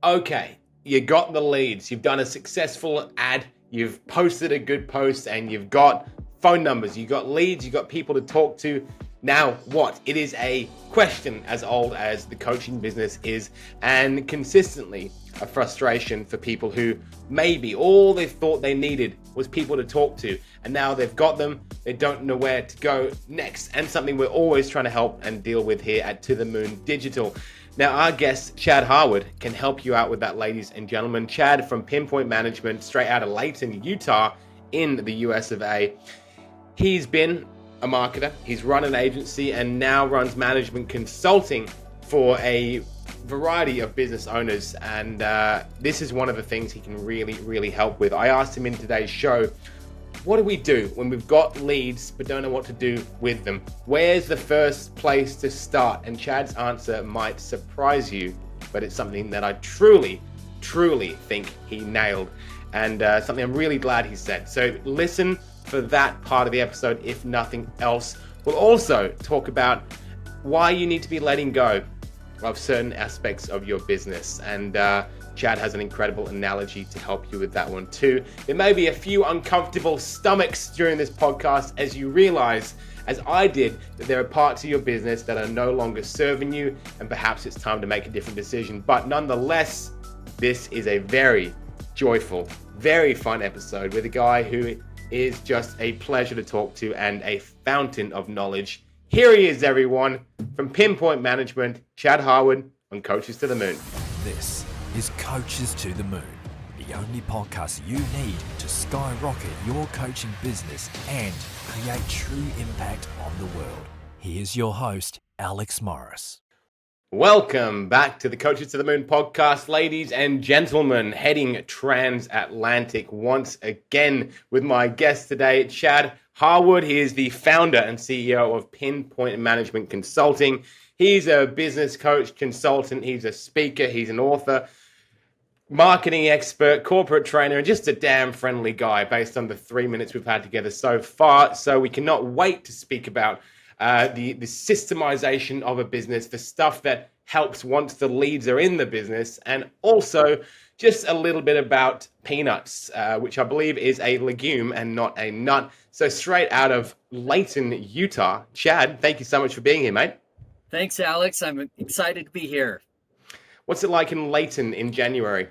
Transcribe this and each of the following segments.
Okay, you got the leads. You've done a successful ad. You've posted a good post and you've got phone numbers. You've got leads. You've got people to talk to. Now what? It is a question as old as the coaching business is, and consistently a frustration for people who maybe all they thought they needed was people to talk to, and now they've got them. They don't know where to go next, and something we're always trying to help and deal with here at To The Moon Digital. Now, our guest, Chad Haward, can help you out with that, ladies and gentlemen. Chad from Pinpoint Management, straight out of Layton, Utah, in the US of A. He's been a marketer, he's run an agency, and now runs management consulting for a variety of business owners. And this is one of the things he can really help with. I asked him in today's show, what do we do when we've got leads but don't know what to do with them? Where's the first place to start? And Chad's answer might surprise you, but it's something that I truly think he nailed, and something I'm really glad he said. So listen for that part of the episode, if nothing else. We'll also talk about why you need to be letting go of certain aspects of your business, and Chad has an incredible analogy to help you with that one too. There may be a few uncomfortable stomachs during this podcast as you realize, as I did, that there are parts of your business that are no longer serving you, and perhaps it's time to make a different decision. But nonetheless, this is a very joyful, very fun episode with a guy who is just a pleasure to talk to and a fountain of knowledge. Here he is, everyone, from Pinpoint Management, Chad Haward on Coaches to the Moon. This is Coaches to the Moon, the only podcast you need to skyrocket your coaching business and create true impact on the world. Here's your host, Alex Morris. Welcome back to the Coaches to the Moon podcast, ladies and gentlemen, heading transatlantic once again with my guest today, Chad Haward. He is the founder and CEO of Pinpoint Management Consulting. He's a business coach, consultant, he's a speaker, he's an author, marketing expert, corporate trainer, and just a damn friendly guy based on the 3 minutes we've had together so far. So we cannot wait to speak about the systemization of a business, the stuff that helps once the leads are in the business, and also just a little bit about peanuts, which I believe is a legume and not a nut. So straight out of Layton, Utah, Chad, thank you so much for being here, mate. Thanks, Alex. I'm excited to be here. What's it like in Layton in January?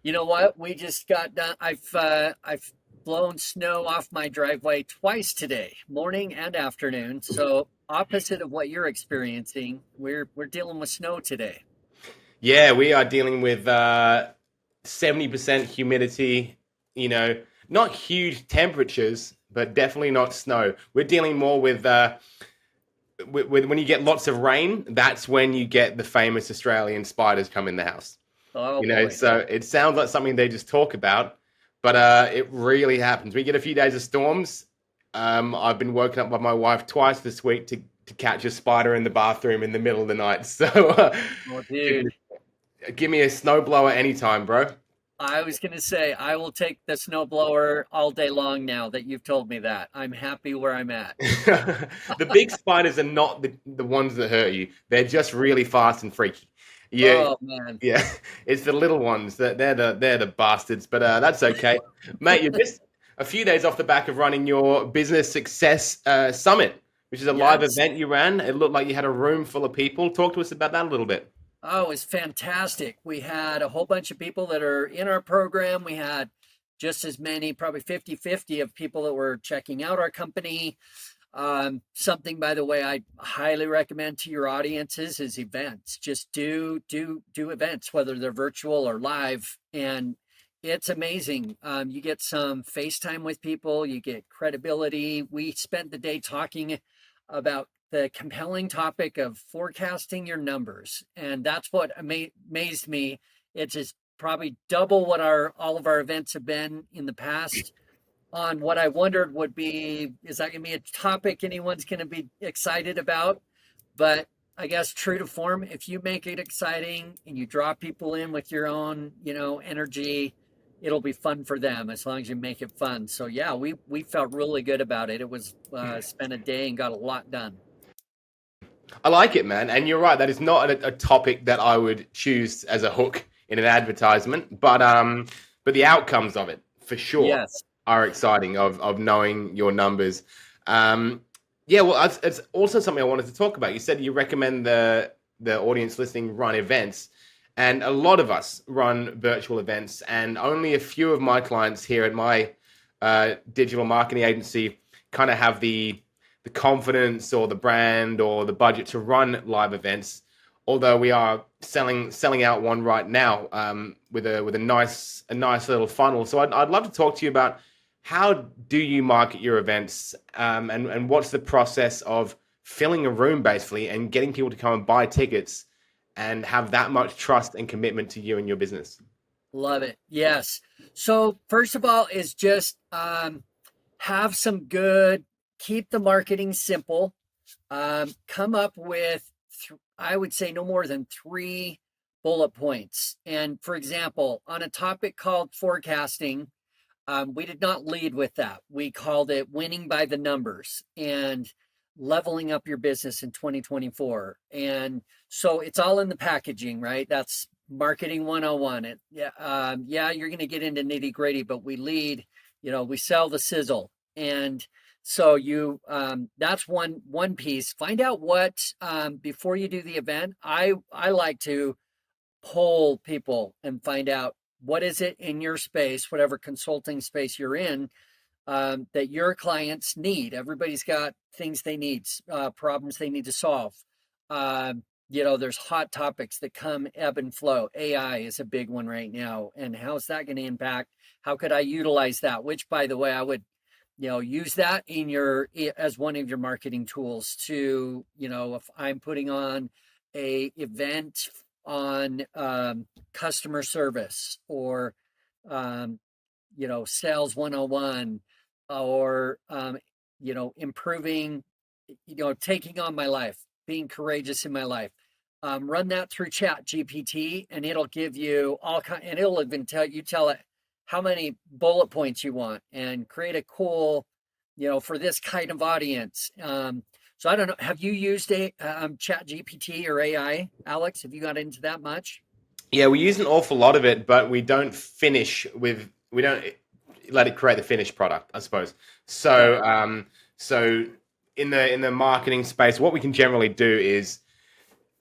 You know what? We just got done. I've blown snow off my driveway twice today, morning and afternoon. So opposite of what you're experiencing, we're dealing with snow today. Yeah, we are dealing with 70% humidity, not huge temperatures, but definitely not snow. We're dealing more with when you get lots of rain, that's when you get the famous Australian spiders come in the house. Oh, boy. So it sounds like something they just talk about, but it really happens. We get a few days of storms. I've been woken up by my wife twice this week to catch a spider in the bathroom in the middle of the night. So Oh, dude. give me a snowblower anytime, bro. I was going to say, I will take the snowblower all day long now that you've told me that. I'm happy where I'm at. The big spiders are not the ones that hurt you. They're just really fast and freaky. Yeah, Oh, man. yeah. It's the little ones that they're the bastards. But that's okay, mate. You're just a few days off the back of running your Business Success Summit, which is a live Yes. event you ran. It looked like you had a room full of people. Talk to us about that a little bit. Oh, it was fantastic. We had a whole bunch of people that are in our program. We had just as many, probably 50-50 of people that were checking out our company. Something, by the way, I highly recommend to your audiences is events. Just do events, whether they're virtual or live. And it's amazing. You get some FaceTime with people, you get credibility. We spent the day talking about the compelling topic of forecasting your numbers. And that's what amazed me. It's just probably double what all of our events have been in the past. On what I wondered would be, is that going to be a topic anyone's going to be excited about? But I guess true to form, if you make it exciting and you draw people in with your own, energy, it'll be fun for them as long as you make it fun. So yeah, we felt really good about it. It was spent a day and got a lot done. I like it, man. And you're right. That is not a topic that I would choose as a hook in an advertisement, but the outcomes of it for sure Yes. are exciting of knowing your numbers. Yeah, well, it's also something I wanted to talk about. You said you recommend the audience listening run events, and a lot of us run virtual events, and only a few of my clients here at my digital marketing agency kind of have the confidence or the brand or the budget to run live events. Although we are selling out one right now with a nice little funnel. So I'd love to talk to you about how do you market your events, and what's the process of filling a room basically and getting people to come and buy tickets and have that much trust and commitment to you and your business. Love it. Yes. So first of all is just have some good, keep the marketing simple. Come up with, I would say no more than 3 bullet points. And for example, on a topic called forecasting, we did not lead with that. We called it winning by the numbers and leveling up your business in 2024. And so it's all in the packaging, right? That's marketing 101. Yeah, you're going to get into nitty gritty, but we lead, we sell the sizzle. And so that's one piece. Find out what, before you do the event, I like to poll people and find out what is it in your space, whatever consulting space you're in, that your clients need. Everybody's got things they need, problems they need to solve. There's hot topics that come ebb and flow. AI is a big one right now. And how's that going to impact? How could I utilize that? Which, by the way, I would, use that as one of your marketing tools to, if I'm putting on a event on customer service or sales 101 or improving, taking on my life, being courageous in my life, run that through Chat GPT, and it'll give you and it'll even tell it how many bullet points you want and create a cool, for this kind of audience. So I don't know. Have you used a Chat GPT or AI, Alex? Have you got into that much? Yeah, we use an awful lot of it, but we don't let it create the finished product, I suppose. So in the marketing space, what we can generally do is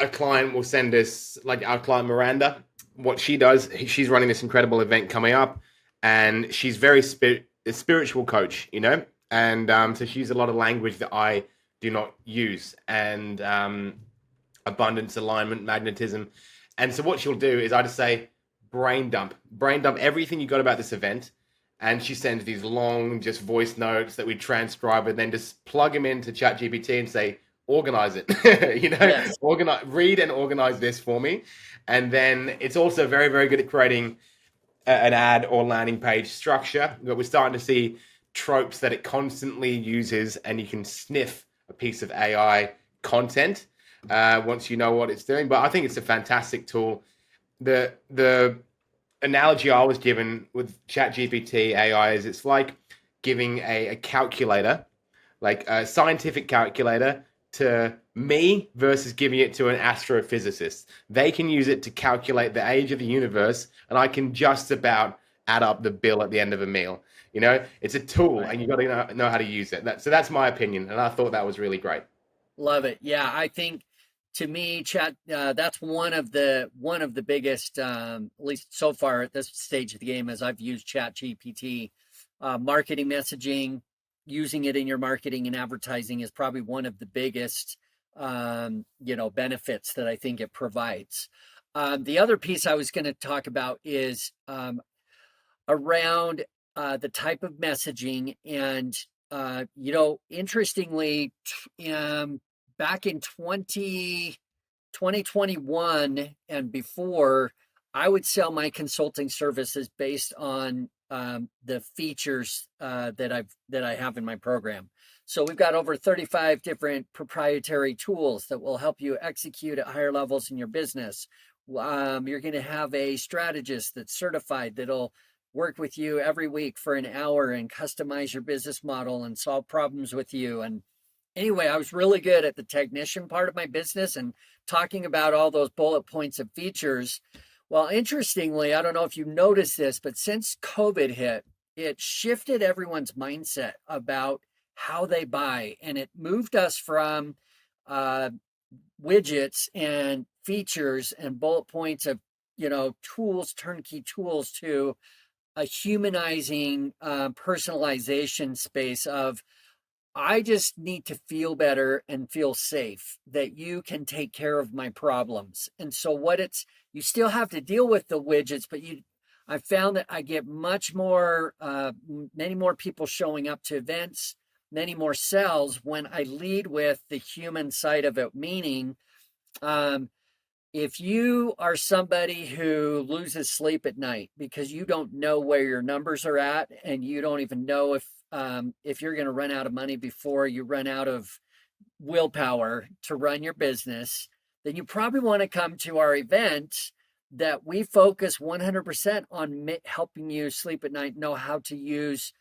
a client will send us, like our client Miranda, what she does, she's running this incredible event coming up, and she's very a spiritual coach, and so she uses a lot of language that I do not use, and abundance, alignment, magnetism. And so what she'll do is I just say, brain dump everything you got about this event. And she sends these long just voice notes that we transcribe and then just plug them into Chat GPT and say, organize it, Yes. read and organize this for me. And then it's also very, very good at creating an ad or landing page structure. But we're starting to see tropes that it constantly uses, and you can sniff a piece of AI content once you know what it's doing. But I think it's a fantastic tool. The analogy I was given with ChatGPT AI is it's like giving a calculator, like a scientific calculator, to me versus giving it to an astrophysicist. They can use it to calculate the age of the universe, and I can just about add up the bill at the end of a meal. It's a tool, and you got to know how to use it. So that's my opinion, and I thought that was really great. Love it. Yeah, I think to me, Chat, that's one of the biggest, at least so far at this stage of the game, as I've used Chat GPT. Marketing messaging, using it in your marketing and advertising is probably one of the biggest, benefits that I think it provides. The other piece I was going to talk about is around the type of messaging. And, interestingly, back in 2021 and before, I would sell my consulting services based on the features that I have in my program. So we've got over 35 different proprietary tools that will help you execute at higher levels in your business. You're going to have a strategist that's certified that'll work with you every week for an hour and customize your business model and solve problems with you. And anyway, I was really good at the technician part of my business and talking about all those bullet points of features. Well, interestingly, I don't know if you noticed this, but since COVID hit, it shifted everyone's mindset about how they buy, and it moved us from uh, widgets and features and bullet points of tools, turnkey tools, to a humanizing personalization space of, I just need to feel better and feel safe that you can take care of my problems. And so you still have to deal with the widgets, but I found that I get much more, many more people showing up to events, many more sales when I lead with the human side of it. Meaning, um, if you are somebody who loses sleep at night because you don't know where your numbers are at, and you don't even know if you're going to run out of money before you run out of willpower to run your business, then you probably want to come to our event that we focus 100% on helping you sleep at night, know how to use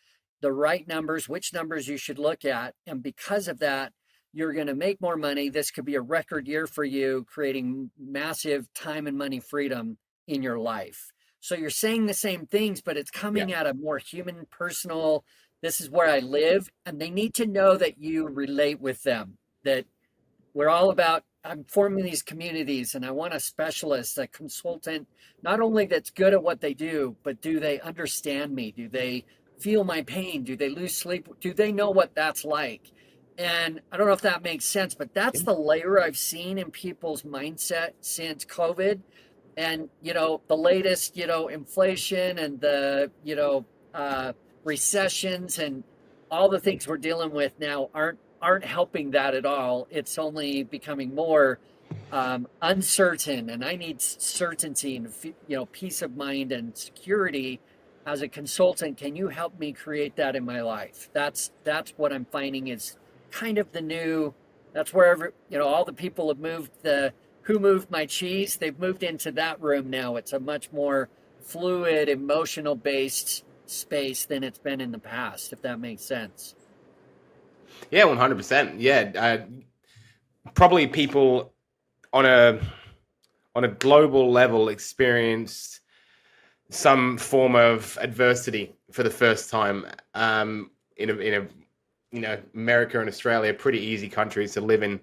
the right numbers, which numbers you should look at. And because of that, you're going to make more money. This could be a record year for you, creating massive time and money freedom in your life. So you're saying the same things, but it's Yeah. coming at a more human, personal, this is where I live. And they need to know that you relate with them, that we're all about, I'm forming these communities, and I want a specialist, a consultant, not only that's good at what they do, but do they understand me? Do they feel my pain? Do they lose sleep? Do they know what that's like? And I don't know if that makes sense, but that's the layer I've seen in people's mindset since COVID. And, the latest, inflation and the, recessions and all the things we're dealing with now aren't helping that at all. It's only becoming more uncertain, and I need certainty and peace of mind and security. As a consultant, can you help me create that in my life? That's what I'm finding is kind of the new. That's wherever all the people have moved. The Who Moved My Cheese? They've moved into that room now. It's a much more fluid, emotional based space than it's been in the past, if that makes sense. Yeah, 100%. Yeah, probably people on a global level experienced some form of adversity for the first time. In a America and Australia, pretty easy countries to live in,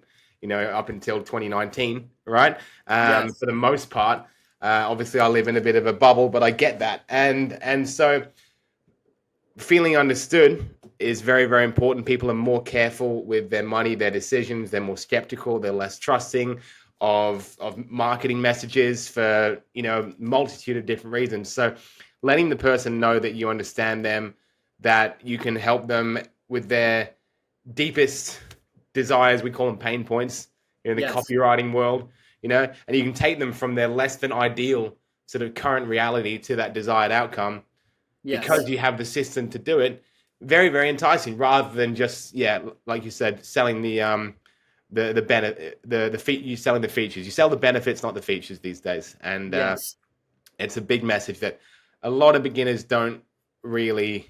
up until 2019, right? Yes. For the most part. Obviously, I live in a bit of a bubble, but I get that, and so feeling understood is very, very important. People are more careful with their money, their decisions. They're more skeptical. They're less trusting of marketing messages for multitude of different reasons. So, letting the person know that you understand them, that you can help them with their deepest desires. We call them pain points in the Yes. copywriting world. And you can take them from their less than ideal sort of current reality to that desired outcome because Yes. you have the system to do it. Very, very enticing, rather than just, like you said, selling the benefit, you selling the features. You sell the benefits, not the features these days. And Yes. it's a big message that a lot of beginners don't really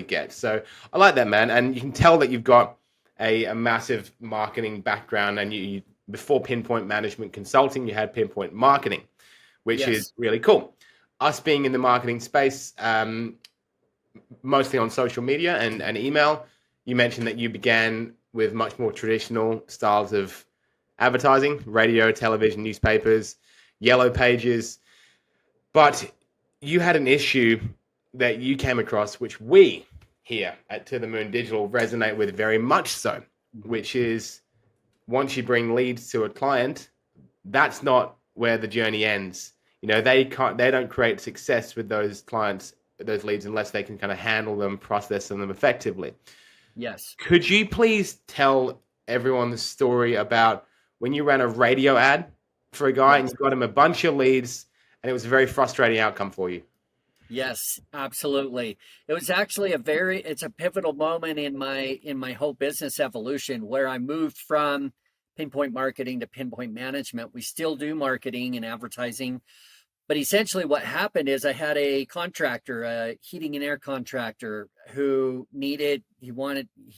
get. So I like that, man. And you can tell that you've got a massive marketing background, and you before Pinpoint Management Consulting, you had Pinpoint Marketing, which Yes. is really cool. Us being in the marketing space, mostly on social media and email, you mentioned that you began with much more traditional styles of advertising: radio, television, newspapers, yellow pages. But you had an issue that you came across, which we here at To the Moon Digital resonate with very much so, which is, once you bring leads to a client, that's not where the journey ends. They don't create success with those clients, those leads, unless they can kind of handle them, process them effectively. Yes. Could you please tell everyone the story about when you ran a radio ad for a guy and Yes. you got him a bunch of leads, and it was a very frustrating outcome for you? Yes, absolutely. It was actually it's a pivotal moment in my whole business evolution, where I moved from pinpoint marketing to pinpoint management. We still do marketing and advertising, but essentially what happened is I had a contractor, a heating and air contractor, he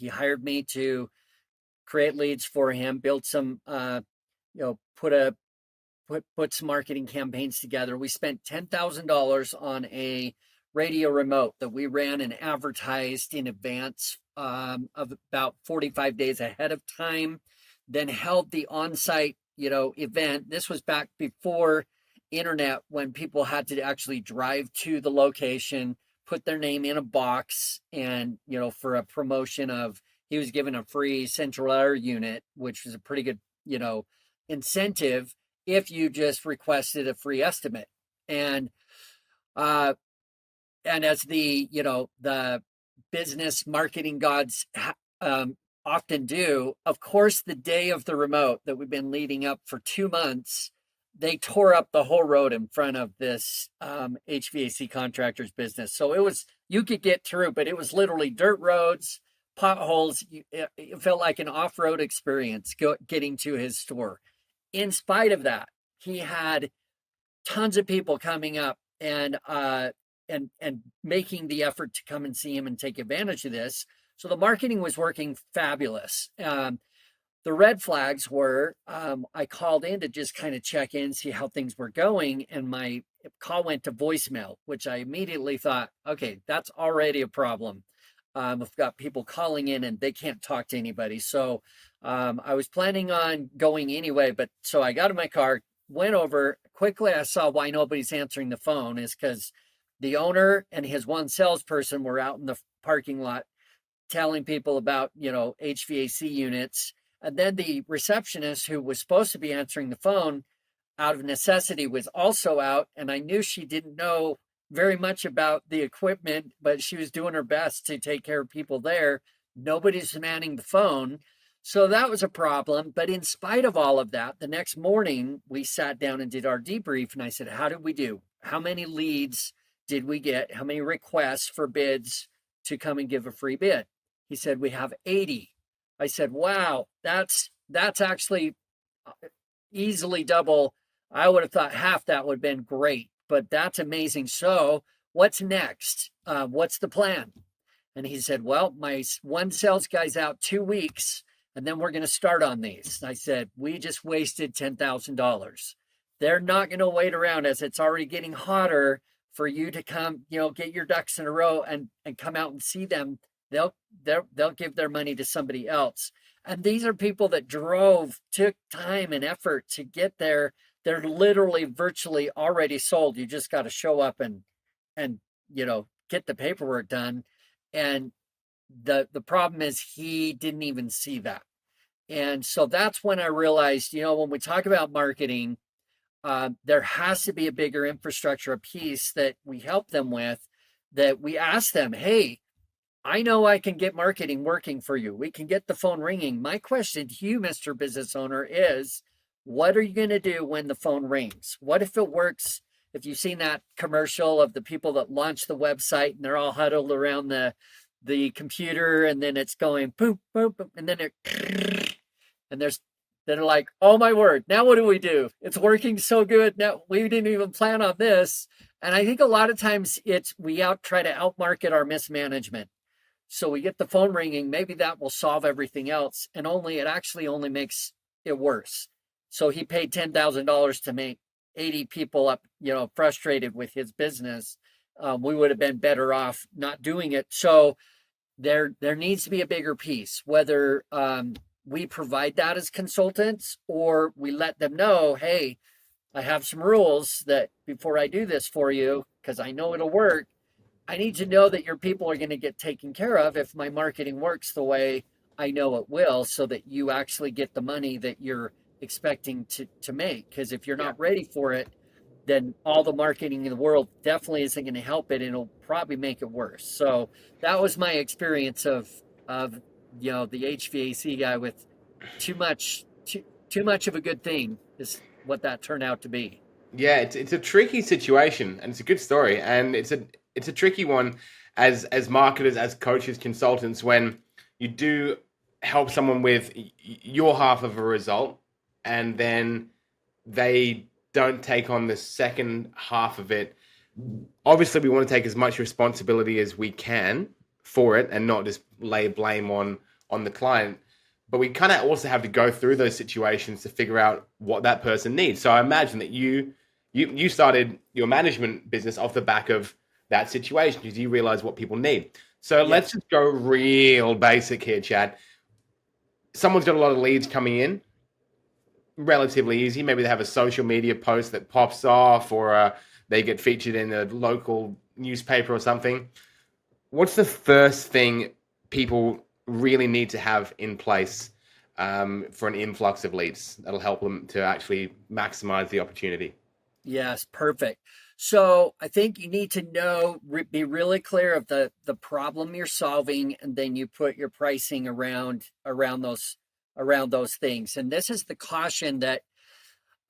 hired me to create leads for him, build some, put a put some marketing campaigns together. We spent $10,000 on a radio remote that we ran and advertised in advance of about 45 days ahead of time, then held the on-site, event. This was back before internet, when people had to actually drive to the location, put their name in a box, and, for a promotion of, he was given a free central air unit, which was a pretty good, incentive if you just requested a free estimate. And as the business marketing gods often do, of course, the day of the remote that we've been leading up for 2 months, they tore up the whole road in front of this HVAC contractor's business. So you could get through, but it was literally dirt roads, potholes. It felt like an off-road experience getting to his store. In spite of that, he had tons of people coming up and making the effort to come and see him and take advantage of this. So the marketing was working fabulous. The red flags were, I called in to just kind of check in, see how things were going, and my call went to voicemail, which I immediately thought, okay, that's already a problem. I've got people calling in and they can't talk to anybody. So I was planning on going anyway, but so I got in my car, went over quickly. I saw why nobody's answering the phone is because the owner and his one salesperson were out in the parking lot telling people about, HVAC units. And then the receptionist, who was supposed to be answering the phone out of necessity, was also out. And I knew she didn't know very much about the equipment, but she was doing her best to take care of people there. Nobody's manning the phone. So that was a problem. But in spite of all of that, the next morning we sat down and did our debrief. And I said, how did we do? How many leads did we get? How many requests for bids to come and give a free bid? He said, we have 80. I said, wow, that's actually easily double. I would have thought half that would have been great, but that's amazing. So what's next? What's the plan? And he said, well, my one sales guy's out 2 weeks, and then we're going to start on these. And I said, we just wasted $10,000. They're not going to wait around, as it's already getting hotter for you to come, get your ducks in a row and come out and see them. They'll give their money to somebody else. And these are people that took time and effort to get there. They're literally virtually already sold. You just got to show up and get the paperwork done. And the problem is he didn't even see that. And so that's when I realized, when we talk about marketing, there has to be a bigger infrastructure, a piece that we help them with, that we ask them, hey, I know I can get marketing working for you. We can get the phone ringing. My question to you, Mr. Business Owner, is what are you going to do when the phone rings? What if it works? If you've seen that commercial of the people that launch the website and they're all huddled around the computer, and then it's going boop, boop, boop, and then they're like, oh my word, now what do we do? It's working so good. Now we didn't even plan on this. And I think a lot of times we try to outmarket our mismanagement. So we get the phone ringing, maybe that will solve everything else. And it actually only makes it worse. So he paid $10,000 to make 80 people up, frustrated with his business. We would have been better off not doing it. So there needs to be a bigger piece, whether we provide that as consultants or we let them know, hey, I have some rules that before I do this for you, because I know it'll work, I need to know that your people are going to get taken care of if my marketing works the way I know it will, so that you actually get the money that you're expecting to make. Because if you're not ready for it, then all the marketing in the world definitely isn't going to help it, and it'll probably make it worse. So that was my experience of the HVAC guy with too much of a good thing is what that turned out to be. Yeah, it's a tricky situation, and it's a good story, and it's a tricky one as marketers, as coaches, consultants, when you do help someone with your half of a result, and then they don't take on the second half of it. Obviously, we want to take as much responsibility as we can for it and not just lay blame on the client. but we kind of also have to go through those situations to figure out what that person needs. So I imagine that you started your management business off the back of that situation because you realize what people need. So let's just go real basic here, Chad. Someone's got a lot of leads coming in, relatively easy. Maybe they have a social media post that pops off, or they get featured in a local newspaper or something. What's the first thing people really need to have in place for an influx of leads that'll help them to actually maximize the opportunity? Yes, perfect. So I think you need to be really clear of the problem you're solving, and then you put your pricing around those things. And this is the caution that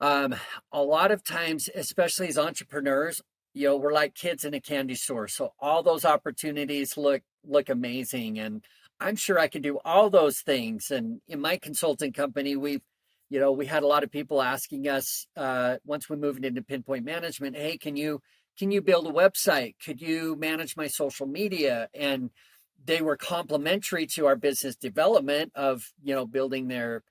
a lot of times, especially as entrepreneurs, we're like kids in a candy store. So all those opportunities look amazing, and I'm sure I can do all those things. And in my consulting company, we had a lot of people asking us once we moved into pinpoint management, hey, can you build a website? Could you manage my social media? And they were complementary to our business development of building their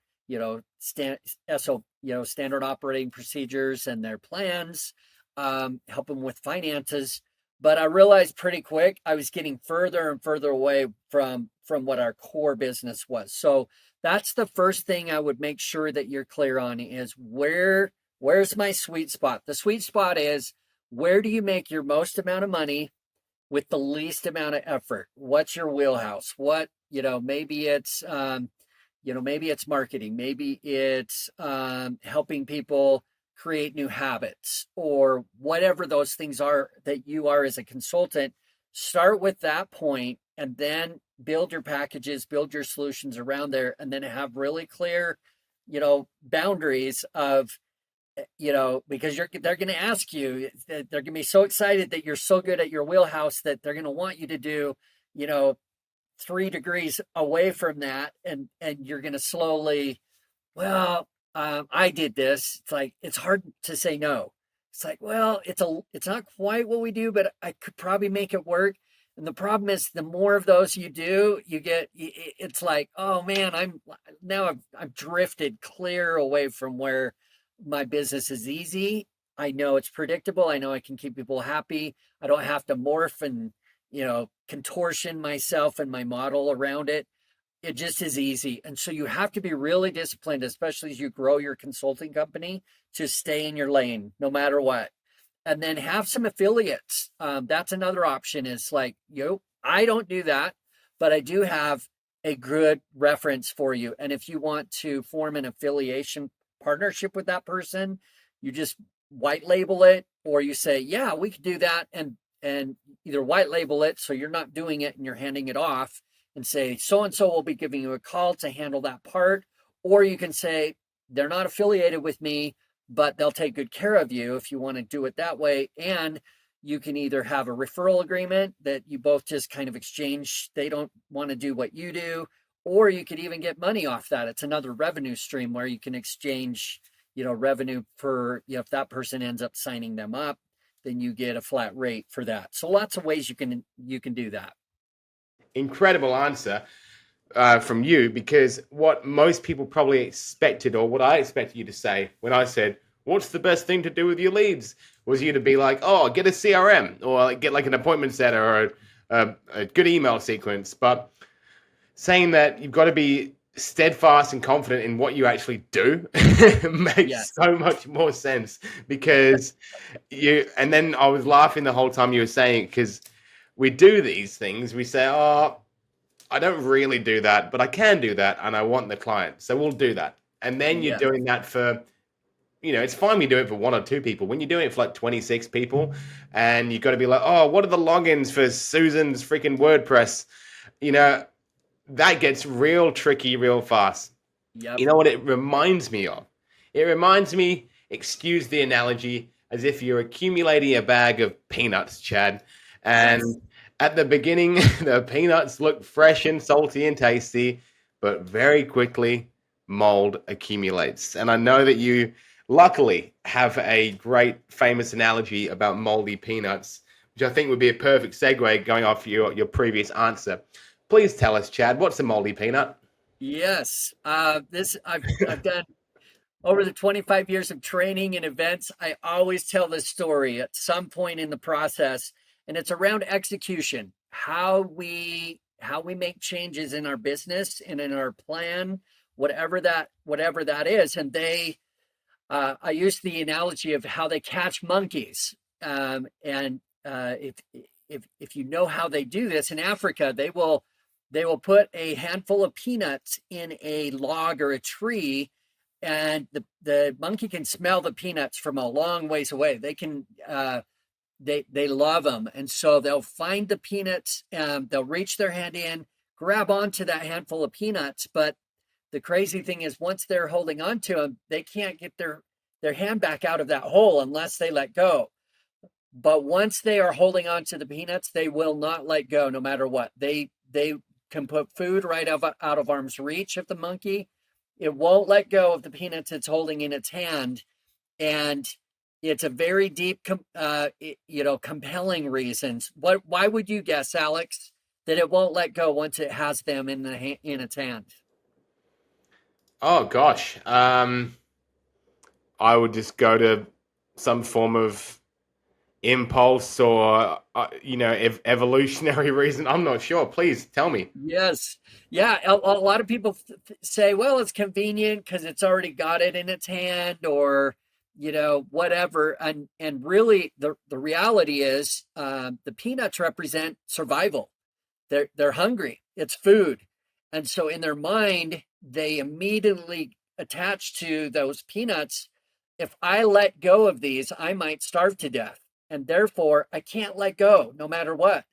standard operating procedures and their plans, help them with finances. But I realized pretty quick I was getting further and further away from what our core business was. So that's the first thing I would make sure that you're clear on is where's my sweet spot? The sweet spot is, where do you make your most amount of money with the least amount of effort? What's your wheelhouse? Maybe it's marketing. Maybe it's helping people create new habits, or whatever those things are that you are as a consultant. Start with that point and then build your packages, build your solutions around there, and then have really clear, boundaries of, because they're going to ask you, they're going to be so excited that you're so good at your wheelhouse that they're going to want you to do, 3 degrees away from that. And you're going to slowly, I did this. It's like, it's hard to say no. It's like, well, it's not quite what we do, but I could probably make it work. And the problem is, the more of those you do, it's like, oh man, I've drifted clear away from where my business is easy. I know it's predictable. I know I can keep people happy. I don't have to morph and, contortion myself and my model around it. It just is easy. And so you have to be really disciplined, especially as you grow your consulting company, to stay in your lane no matter what. And then have some affiliates. That's another option. Is like, I don't do that, but I do have a good reference for you. And if you want to form an affiliation partnership with that person, you just white label it, or you say, yeah, we could do that. And either white label it, so you're not doing it and you're handing it off, and say, so-and-so will be giving you a call to handle that part. Or you can say, they're not affiliated with me, but they'll take good care of you if you want to do it that way. And you can either have a referral agreement that you both just kind of exchange. They don't want to do what you do, or you could even get money off that. It's another revenue stream where you can exchange, revenue for, if that person ends up signing them up, then you get a flat rate for that. So lots of ways you can do that. Incredible answer from you, because what most people probably expected, or what I expected you to say when I said, what's the best thing to do with your leads, was you to be like, oh, get a CRM, or get like an appointment setter, or a good email sequence. But saying that you've got to be steadfast and confident in what you actually do makes so much more sense, because and then I was laughing the whole time you were saying it, because we do these things. We say, oh, I don't really do that, but I can do that, and I want the client, so we'll do that. And then you're doing that for, it's fine we do it for 1 or 2 people. When you're doing it for like 26 people, and you've got to be like, oh, what are the logins for Susan's freaking WordPress? That gets real tricky real fast. Yep. You know what it reminds me of? It reminds me, excuse the analogy, as if you're accumulating a bag of peanuts, Chad. And at the beginning, the peanuts look fresh and salty and tasty, but very quickly, mold accumulates. And I know that you luckily have a great famous analogy about moldy peanuts, which I think would be a perfect segue going off your previous answer. Please tell us, Chad, what's a moldy peanut? Yes. This I've done over the 25 years of training and events. I always tell this story at some point in the process, and it's around execution. How we make changes in our business and in our plan, whatever that is. And I use the analogy of how they catch monkeys. And if you know how they do this in Africa, they will put a handful of peanuts in a log or a tree, and the monkey can smell the peanuts from a long ways away. They love them, and so they'll find the peanuts. They'll reach their hand in, grab onto that handful of peanuts, but the crazy thing is, once they're holding on to them, they can't get their hand back out of that hole unless they let go. But once they are holding on to the peanuts, they will not let go no matter what. They can put food right out of arm's reach of the monkey. It won't let go of the peanuts it's holding in its hand. And it's a very deep, compelling reasons. Why would you guess, Alex, that it won't let go once it has them in its hand? Oh gosh, I would just go to some form of impulse or evolutionary reason. I'm not sure. Please tell me. Yes. Yeah. A lot of people say, well, it's convenient because it's already got it in its hand, or, whatever. And really, the reality is the peanuts represent survival. They're hungry. It's food. And so in their mind, they immediately attach to those peanuts. If I let go of these, I might starve to death. And therefore, I can't let go no matter what.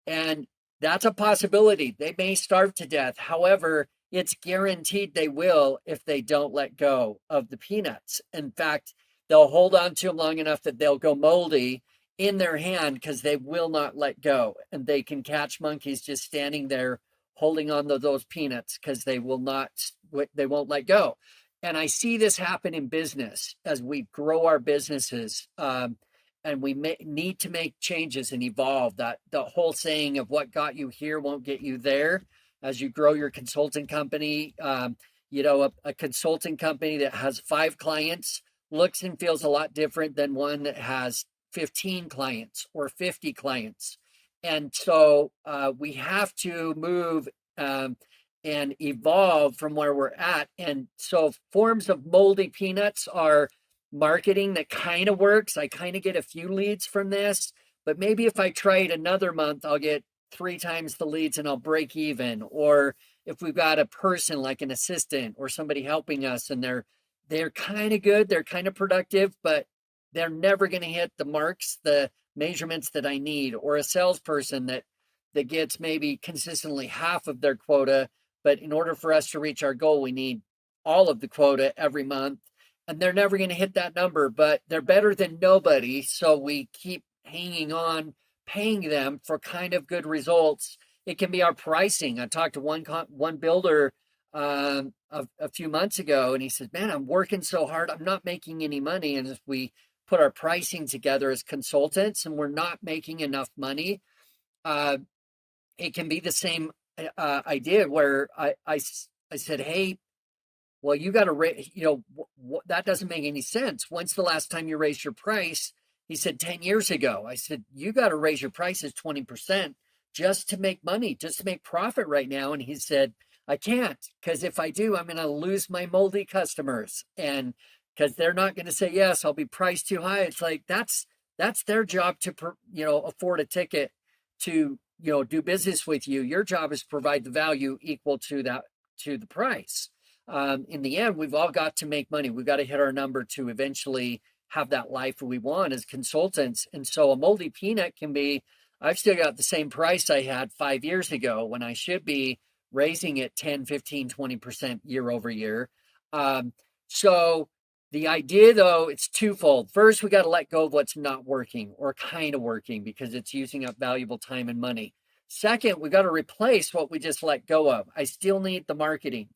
And that's a possibility. They may starve to death. However, it's guaranteed they will if they don't let go of the peanuts. In fact, they'll hold on to them long enough that they'll go moldy in their hand because they will not let go. And they can catch monkeys just standing there holding on to those peanuts because they won't let go. And I see this happen in business as we grow our businesses. And we need to make changes and evolve. That the whole saying of what got you here won't get you there. As you grow your consulting company, a consulting company that has 5 clients looks and feels a lot different than one that has 15 clients or 50 clients. And so we have to move and evolve from where we're at. And so forms of moldy peanuts are marketing that kind of works. I kind of get a few leads from this, but maybe if I try it another month, I'll get 3 times the leads and I'll break even. Or if we've got a person like an assistant or somebody helping us, and they're kind of good, they're kind of productive, but they're never going to hit the marks, the measurements that I need. Or a salesperson that gets maybe consistently half of their quota, but in order for us to reach our goal, we need all of the quota every month. And they're never going to hit that number, but they're better than nobody. So we keep hanging on, paying them for kind of good results. It can be our pricing. I talked to one builder a few months ago, and he said, man, I'm working so hard. I'm not making any money. And if we put our pricing together as consultants and we're not making enough money, it can be the same idea where I said, hey, well, you got to raise, that doesn't make any sense. When's the last time you raised your price? He said 10 years ago. I said, you got to raise your prices 20% just to make money, just to make profit right now. And he said, I can't, because if I do, I'm going to lose my moldy customers. And because they're not going to say, yes, I'll be priced too high. It's like, that's their job to, afford a ticket to, do business with you. Your job is to provide the value equal to the price. In the end, we've all got to make money. We've got to hit our number to eventually have that life we want as consultants. And so a moldy peanut can be, I've still got the same price I had 5 years ago when I should be raising it 10, 15, 20% year over year. So the idea, though, it's twofold. First, we got to let go of what's not working or kind of working because it's using up valuable time and money. Second, we got to replace what we just let go of. I still need the marketing.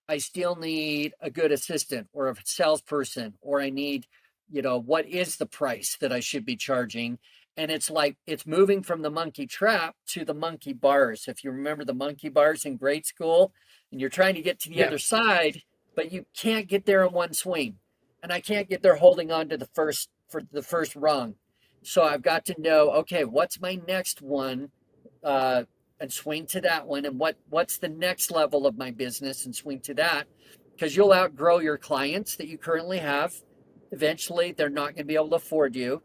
I still need a good assistant or a salesperson, or I need, what is the price that I should be charging? And it's like it's moving from the monkey trap to the monkey bars. If you remember the monkey bars in grade school, and you're trying to get to the other side, but you can't get there in one swing. And I can't get there holding on to the first rung. So I've got to know, okay, what's my next one? And swing to that one. And what's the next level of my business and swing to that? Because you'll outgrow your clients that you currently have. Eventually, they're not going to be able to afford you.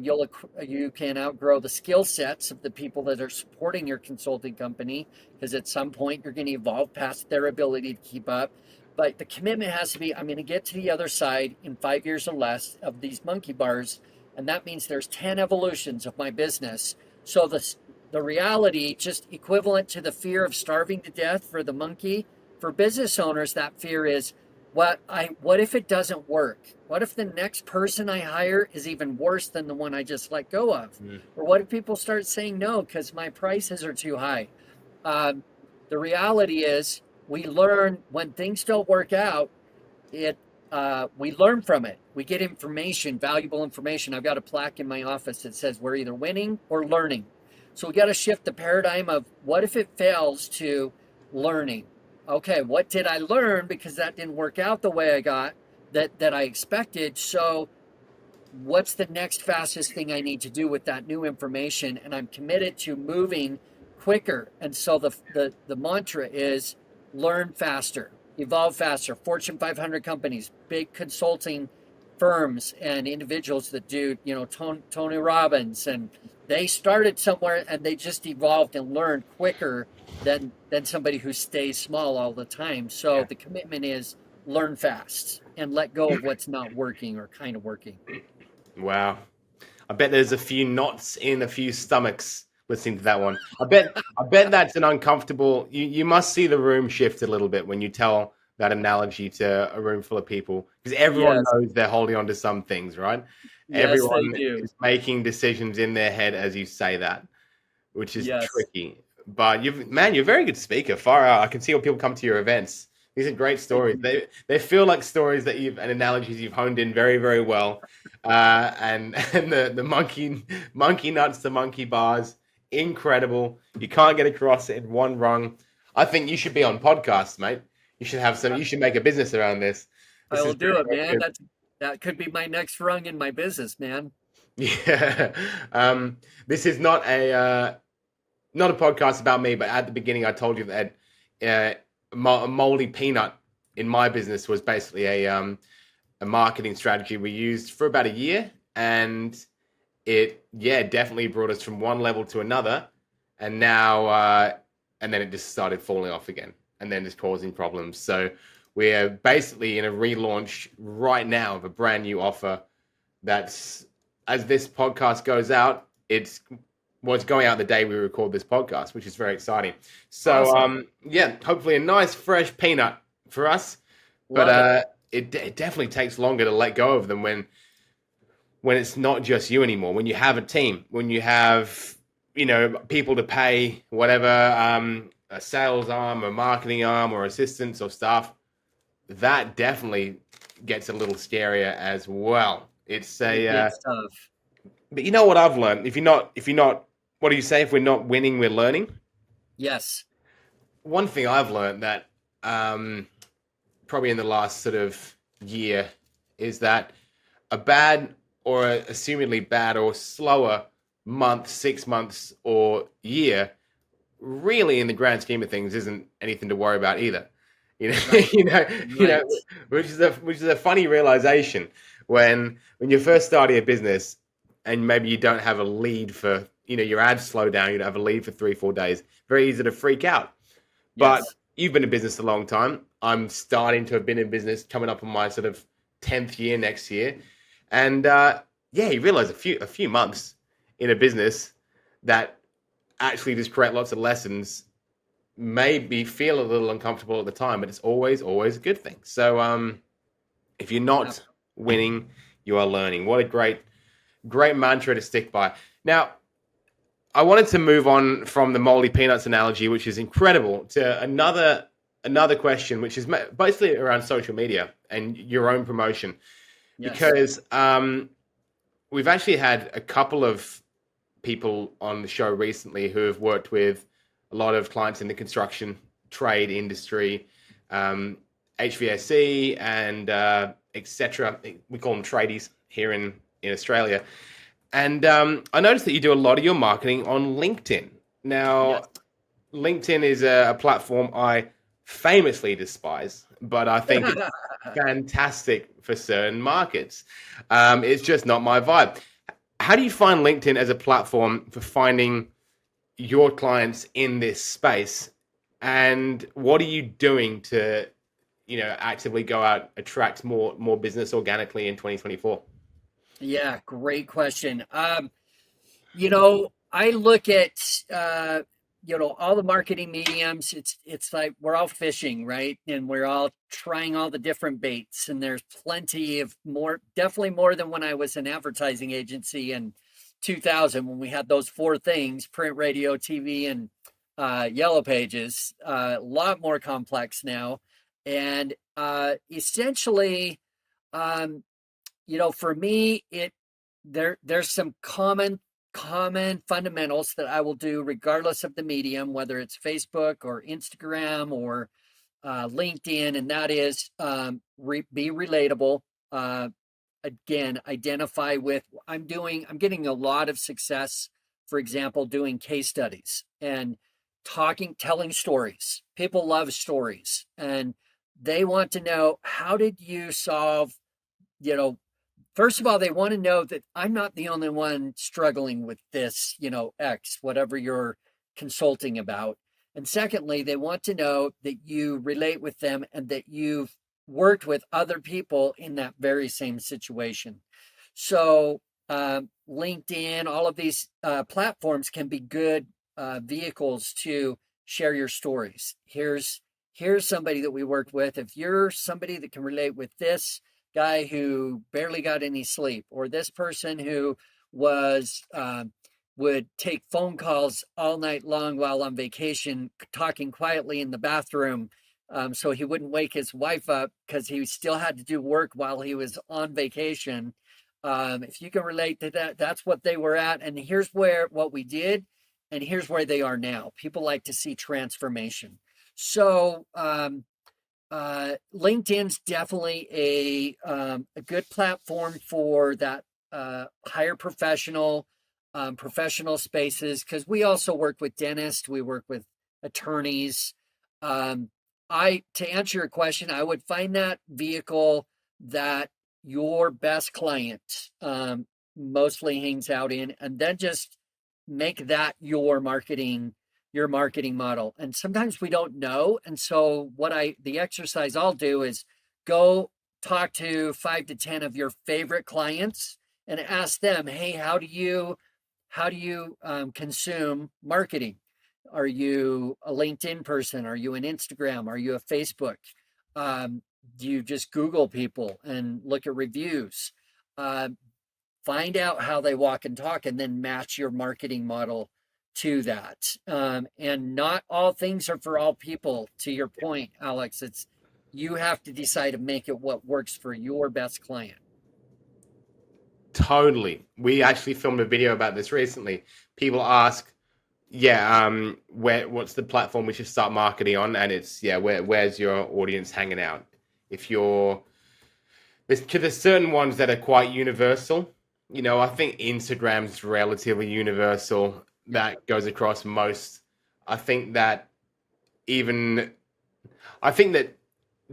You can outgrow the skill sets of the people that are supporting your consulting company, because at some point you're going to evolve past their ability to keep up. But the commitment has to be, I'm going to get to the other side in 5 years or less of these monkey bars. And that means there's 10 evolutions of my business. So the reality, just equivalent to the fear of starving to death for the monkey, for business owners, that fear is, what if it doesn't work? What if the next person I hire is even worse than the one I just let go of? Or what if people start saying no because my prices are too high? The reality is, we learn when things don't work out. We learn from it. We get information, valuable information. I've got a plaque in my office that says we're either winning or learning. So we got to shift the paradigm of what if it fails to learning. Okay, what did I learn because that didn't work out the way I got that I expected? So what's the next fastest thing I need to do with that new information? And I'm committed to moving quicker. And so the mantra is learn faster, evolve faster. Fortune 500 companies, big consulting firms and individuals that do, Tony Robbins, and they started somewhere and they just evolved and learned quicker than somebody who stays small all the time. So the commitment is learn fast and let go of what's not working or kind of working. Wow. I bet there's a few knots in a few stomachs listening to that one. I bet that's an uncomfortable, you must see the room shift a little bit when you tell that analogy to a room full of people, because everyone knows they're holding on to some things, right? Yes, Everyone they do. is making decisions in their head as you say that, which is tricky. But you're a very good speaker. Far out. I can see when people come to your events. These are great stories. They feel like stories that and analogies you've honed in very, very well. And the monkey nuts, the monkey bars, incredible. You can't get across it in one rung. I think you should be on podcasts, mate. You should have some. You should make a business around this. I will do it, man. That could be my next rung in my business, man. Yeah. This is not a podcast about me, but at the beginning I told you that a moldy peanut in my business was basically a marketing strategy we used for about a year, and it definitely brought us from one level to another, and now and then it just started falling off again, and then it's causing problems. So we're basically in a relaunch right now of a brand new offer that's, as this podcast goes out, it's going out the day we record this podcast, which is very exciting. So, awesome. Hopefully a nice fresh peanut for us. But it definitely takes longer to let go of them when it's not just you anymore. When you have a team, when you have, people to pay, whatever, a sales arm, a marketing arm, or assistants or staff, that definitely gets a little scarier as well. It's tough. But you know what I've learned? If you're not, what do you say? If we're not winning, we're learning. Yes. One thing I've learned that probably in the last sort of year is that a bad or a assumedly bad or slower month, 6 months or year, really in the grand scheme of things isn't anything to worry about either. Right. Which is a funny realization when you're first starting a business and maybe you don't have a lead for, your ads slow down, you don't have a lead for 3-4 days. Very easy to freak out. But you've been in business a long time. I'm starting to have been in business, coming up on my sort of 10th year next year. And you realize a few months in a business that actually just create lots of lessons, maybe feel a little uncomfortable at the time, but it's always a good thing. So if you're not winning, you are learning. What a great mantra to stick by. Now, I wanted to move on from the moldy peanuts analogy, which is incredible, to another question, which is basically around social media and your own promotion. Yes. Because we've actually had a couple of people on the show recently who have worked with a lot of clients in the construction trade industry, HVAC and etc. We call them tradies here in Australia. And I noticed that you do a lot of your marketing on LinkedIn. Now, Yes. LinkedIn is a platform I famously despise, but I think it's fantastic for certain markets. It's just not my vibe. How do you find LinkedIn as a platform for finding your clients in this space? And what are you doing to, actively go out, attract more business organically in 2024? Yeah, great question. I look at all the marketing mediums. It's like we're all fishing, right? And we're all trying all the different baits. And there's plenty of more, definitely more than when I was an advertising agency in 2000 when we had those four things: print, radio, TV, and yellow pages. A lot more complex now, and essentially, um, for me, there's some common fundamentals that I will do regardless of the medium, whether it's Facebook or Instagram or LinkedIn, and that is be relatable. Uh, Again, identify with. I'm getting a lot of success, for example, doing case studies and telling stories. People love stories, and they want to know, how did you solve, you know first of all, they want to know that I'm not the only one struggling with this, X, whatever you're consulting about. And secondly, they want to know that you relate with them and that you've worked with other people in that very same situation. So, LinkedIn, all of these platforms can be good vehicles to share your stories. Here's somebody that we worked with. If you're somebody that can relate with this guy who barely got any sleep, or this person who was would take phone calls all night long while on vacation, talking quietly in the bathroom, so he wouldn't wake his wife up because he still had to do work while he was on vacation. If you can relate to that, that's what they were at, and here's what we did, and here's where they are now. People like to see transformation. So LinkedIn's definitely a good platform for that higher professional spaces, because we also work with dentists, we work with attorneys. To answer your question, I would find that vehicle that your best client mostly hangs out in, and then just make that your marketing model. And sometimes we don't know. And so the exercise I'll do is go talk to 5 to 10 of your favorite clients and ask them, hey, how do you consume marketing? Are you a LinkedIn person? Are you an Instagram? Are you a Facebook? Do you just Google people and look at reviews? Find out how they walk and talk, and then match your marketing model to that. And not all things are for all people. To your point, Alex, you have to decide to make it what works for your best client. Totally. We actually filmed a video about this recently. People ask, what's the platform we should start marketing on? And it's, where's your audience hanging out? There's certain ones that are quite universal. I think Instagram's relatively universal. That goes across most. I think that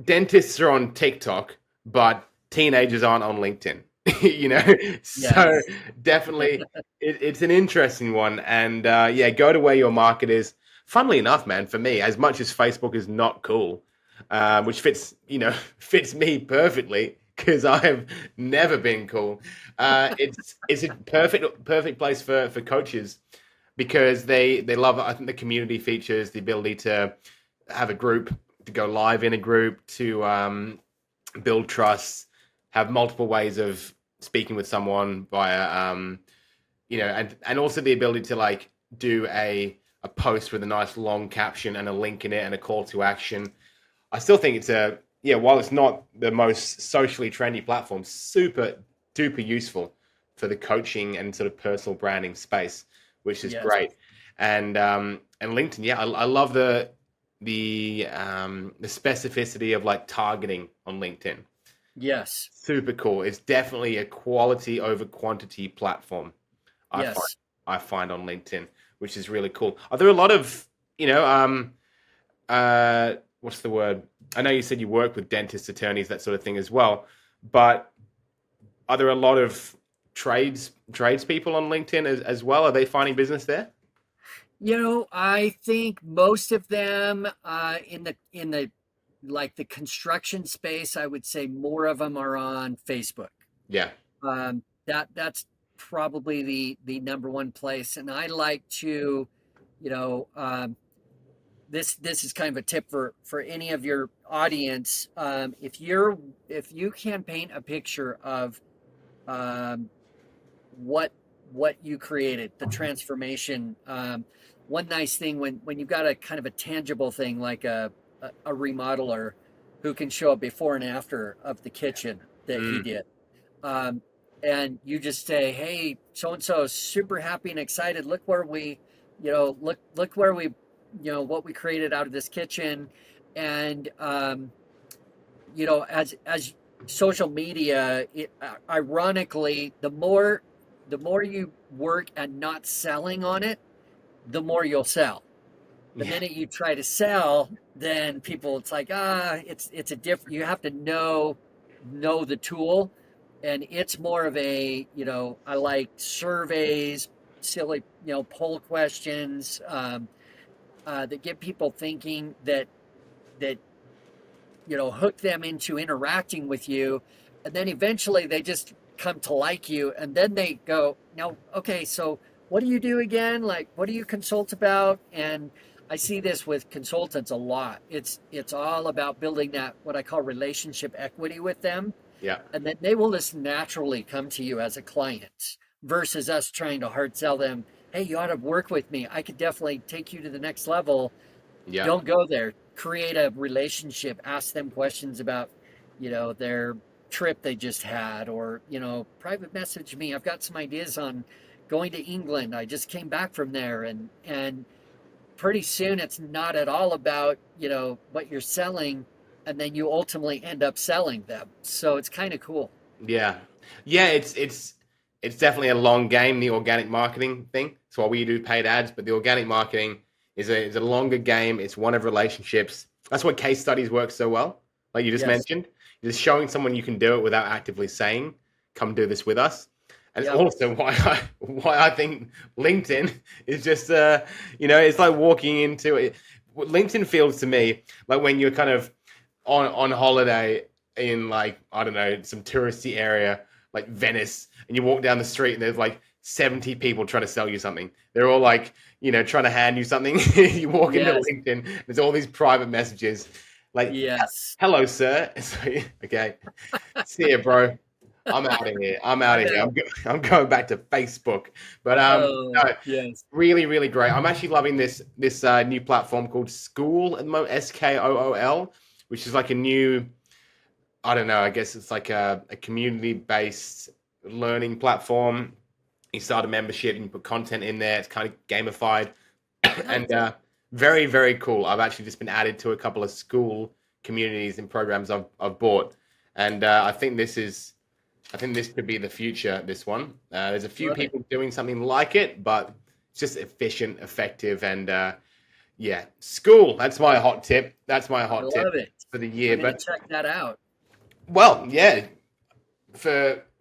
dentists are on TikTok, but teenagers aren't on LinkedIn. So Yes. definitely it's an interesting one. And go to where your market is. Funnily enough, man, for me, as much as Facebook is not cool, which fits me perfectly because I have never been cool. It's a perfect place for coaches, because they love, I think, the community features, the ability to have a group, to go live in a group, to build trust, have multiple ways of speaking with someone via, and also the ability to like do a post with a nice long caption and a link in it and a call to action. I still think it's while it's not the most socially trendy platform, super duper useful for the coaching and sort of personal branding space, which is Yes. great. And LinkedIn, yeah, I love the specificity of like targeting on LinkedIn. Yes. Super cool. It's definitely a quality over quantity platform. Yes. I find on LinkedIn, which is really cool. Are there a lot of, what's the word? I know you said you work with dentists, attorneys, that sort of thing as well, but are there a lot of tradespeople on LinkedIn as well? Are they finding business there? I think most of them in the like the construction space, I would say more of them are on Facebook. Yeah. That's probably the number one place, and I like to, you know, this is kind of a tip for any of your audience. If you can paint a picture of um, what you created, the transformation. One nice thing when you've got a kind of a tangible thing like a remodeler who can show a before and after of the kitchen that he did. Um, and you just say, hey, so and so is super happy and excited. Look where we, look where we, what we created out of this kitchen. And as social media, ironically, the more you work at not selling on it, the more you'll sell. The minute you try to sell, then people, it's like, it's a different, you have to know the tool. And it's more of a, I like surveys, silly, poll questions that get people thinking that hook them into interacting with you. And then eventually they just come to like you. And then they go, no, okay, so what do you do again? Like, what do you consult about? And I see this with consultants a lot. It's all about building that, what I call relationship equity with them. Yeah. And then they will just naturally come to you as a client versus us trying to hard sell them. Hey, you ought to work with me. I could definitely take you to the next level. Yeah. Don't go there. Create a relationship. Ask them questions about, their trip they just had, or, private message me. I've got some ideas on going to England. I just came back from there. And pretty soon it's not at all about, what you're selling. And then you ultimately end up selling them. So it's kind of cool. Yeah. Yeah, it's definitely a long game, the organic marketing thing. That's why we do paid ads, but the organic marketing is a longer game. It's one of relationships. That's why case studies work so well. Like you just mentioned, you're just showing someone you can do it without actively saying, come do this with us. And it's also why I think LinkedIn is just, it's like walking into it. LinkedIn feels to me like when you're kind of on holiday in like, I don't know, some touristy area like Venice, and you walk down the street and there's like 70 people trying to sell you something. They're all like, trying to hand you something. You walk into LinkedIn, there's all these private messages like, hello, sir. Okay, see ya, bro. I'm out of here. I'm I'm going back to Facebook. But really, really great. I'm actually loving this new platform called Skool at the moment, Skool, which is like a new, I don't know, I guess it's like a community-based learning platform. You start a membership and you put content in there. It's kind of gamified and very, very cool. I've actually just been added to a couple of school communities and programs I've bought. And I think this could be the future, this one. There's a few people doing something like it, but it's just efficient, effective, and Skool. That's my hot tip. That's my hot tip for the year. But check that out. Well, yeah,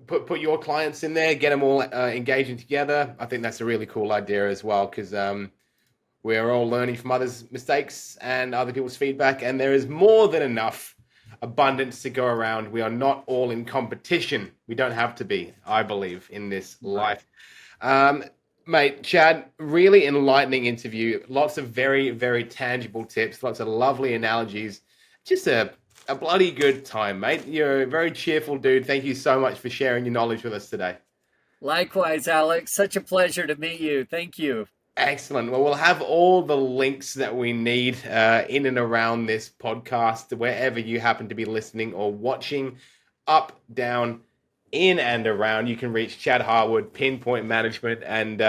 put your clients in there, get them all engaging together. I think that's a really cool idea as well, because we're all learning from others' mistakes and other people's feedback, and there is more than enough abundance to go around. We are not all in competition. We don't have to be, I believe, in this life. Mate, Chad, really enlightening interview. Lots of very, very tangible tips, lots of lovely analogies. Just a bloody good time, mate. You're a very cheerful dude. Thank you so much for sharing your knowledge with us today. Likewise, Alex. Such a pleasure to meet you. Thank you. Excellent. Well, we'll have all the links that we need in and around this podcast, wherever you happen to be listening or watching, up, down, in and around, you can reach Chad Haward, Pinpoint Management. And,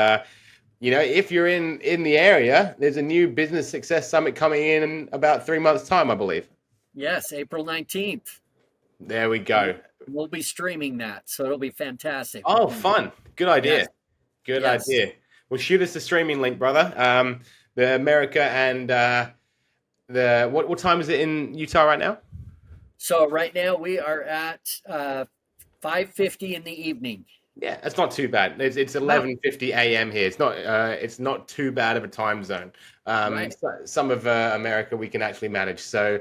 if you're in the area, there's a new Business Success Summit coming in about 3 months' time, I believe. Yes, April 19th. There we go. We'll be streaming that, so it'll be fantastic. Oh, fun. Good idea. Yes. Good Yes. idea. Well, shoot us the streaming link, brother. The America and what time is it in Utah right now? So right now we are at 5:50 in the evening. Yeah, that's not too bad. It's 11:50 a.m. here. It's not too bad of a time zone. Right. Some of America we can actually manage. So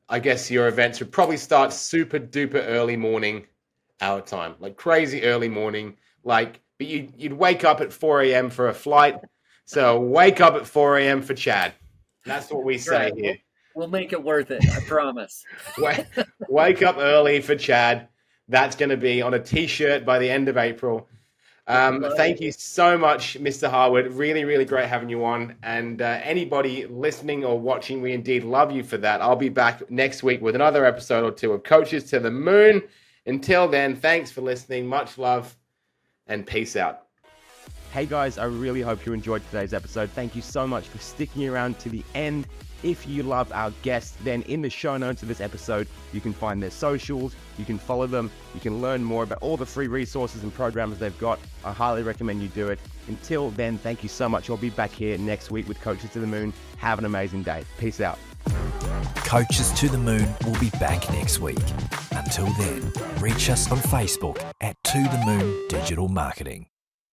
I guess your events would probably start super duper early morning our time, like crazy early morning. But you'd wake up at 4 a.m. for a flight. So wake up at 4 a.m. for Chad. That's what we say Right. here. We'll make it worth it, I promise. Wake up early for Chad. That's going to be on a t-shirt by the end of April. Thank you so much, Mr. Harward. Really, really great having you on. And anybody listening or watching, we indeed love you for that. I'll be back next week with another episode or two of Coaches to the Moon. Until then, thanks for listening. Much love and peace out. Hey guys, I really hope you enjoyed today's episode. Thank you so much for sticking around to the end. If you love our guests, then in the show notes of this episode, you can find their socials, you can follow them, you can learn more about all the free resources and programs they've got. I highly recommend you do it. Until then, thank you so much. I'll be back here next week with Coaches to the Moon. Have an amazing day. Peace out. Coaches to the Moon will be back next week. Until then, reach us on Facebook at To The Moon Digital Marketing.